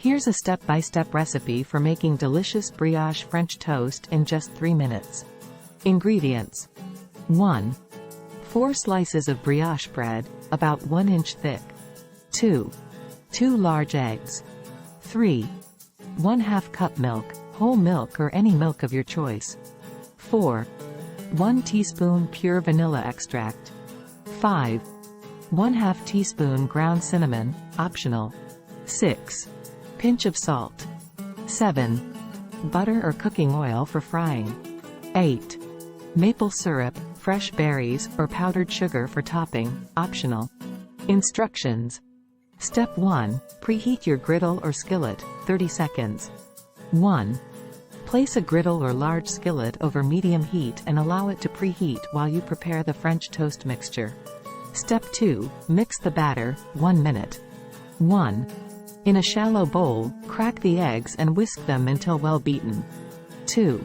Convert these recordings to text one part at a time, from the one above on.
Here's a step-by-step recipe for making delicious brioche French toast in just 3 minutes. Ingredients. 1. 4 slices of brioche bread, about 1 inch thick. 2. 2 large eggs. 3. 1/2 cup milk, whole milk or any milk of your choice. 4. 1 teaspoon pure vanilla extract. 5. 1/2 teaspoon ground cinnamon, optional. 6. Pinch of salt. 7. Butter or cooking oil for frying. 8. Maple syrup, fresh berries, or powdered sugar for topping, optional. Instructions. Step 1. Preheat your griddle or skillet, 30 seconds. 1. Place a griddle or large skillet over medium heat and allow it to preheat while you prepare the French toast mixture. Step 2. Mix the batter, 1 minute. 1. In a shallow bowl, crack the eggs and whisk them until well beaten. 2.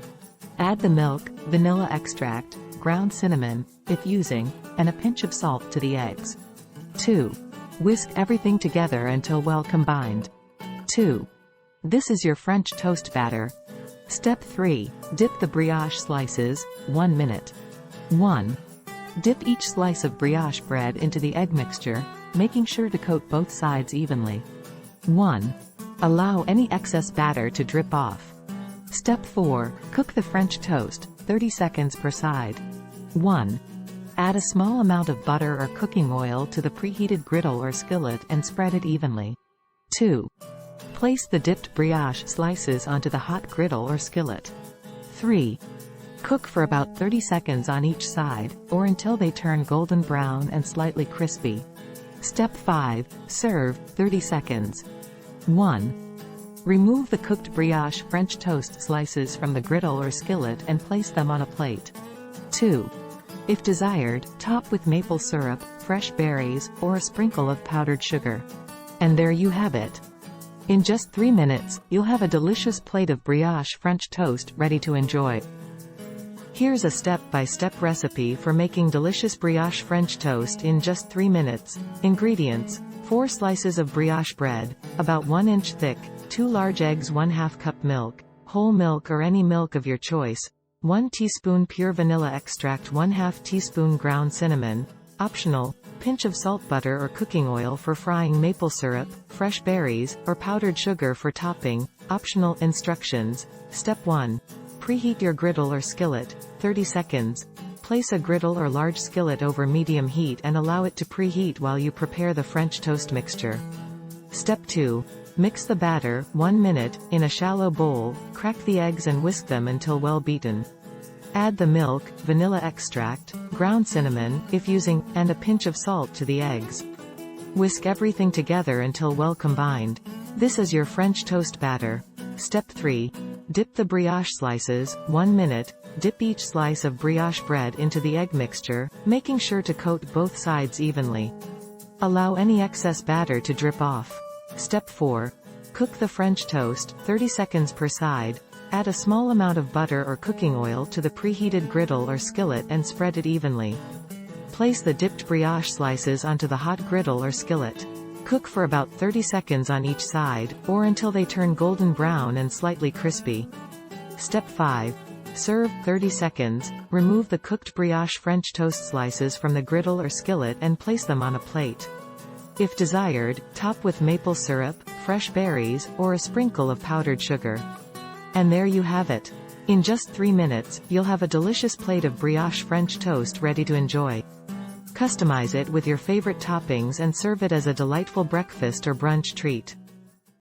Add the milk, vanilla extract, ground cinnamon, if using, and a pinch of salt to the eggs. 2. Whisk everything together until well combined. 2. This is your French toast batter. Step 3. Dip the brioche slices, 1 minute. 1. Dip each slice of brioche bread into the egg mixture, making sure to coat both sides evenly. 1. Allow any excess batter to drip off. Step 4. Cook the French toast, 30 seconds per side. 1. Add a small amount of butter or cooking oil to the preheated griddle or skillet and spread it evenly. 2. Place the dipped brioche slices onto the hot griddle or skillet. 3. Cook for about 30 seconds on each side, or until they turn golden brown and slightly crispy. Step 5. Serve, 30 seconds. 1. Remove the cooked brioche French toast slices from the griddle or skillet and place them on a plate. 2. If desired, top with maple syrup, fresh berries, or a sprinkle of powdered sugar. And there you have it. In just 3 minutes, you'll have a delicious plate of brioche French toast ready to enjoy. Here's a step-by-step recipe for making delicious brioche French toast in just 3 minutes. Ingredients. 4 slices of brioche bread, about 1 inch thick, 2 large eggs, 1/2 cup milk, whole milk or any milk of your choice, 1 teaspoon pure vanilla extract, 1/2 teaspoon ground cinnamon, optional, pinch of salt, butter or cooking oil for frying, maple syrup, fresh berries, or powdered sugar for topping, optional. Instructions. Step 1. Preheat your griddle or skillet, 30 seconds. Place a griddle or large skillet over medium heat and allow it to preheat while you prepare the French toast mixture. Step 2. Mix the batter, 1 minute, in a shallow bowl, crack the eggs and whisk them until well beaten. Add the milk, vanilla extract, ground cinnamon, if using, and a pinch of salt to the eggs. Whisk everything together until well combined. This is your French toast batter. Step 3. Dip the brioche slices, 1 minute, dip each slice of brioche bread into the egg mixture, making sure to coat both sides evenly. Allow any excess batter to drip off. Step 4. Cook the French toast, 30 seconds per side. Add a small amount of butter or cooking oil to the preheated griddle or skillet and spread it evenly. Place the dipped brioche slices onto the hot griddle or skillet. Cook for about 30 seconds on each side, or until they turn golden brown and slightly crispy. Step 5. Serve, 30 seconds. Remove the cooked brioche French toast slices from the griddle or skillet and place them on a plate. If desired, top with maple syrup, fresh berries, or a sprinkle of powdered sugar. And there you have it. In just 3 minutes, you'll have a delicious plate of brioche French toast ready to enjoy. Customize it with your favorite toppings and serve it as a delightful breakfast or brunch treat.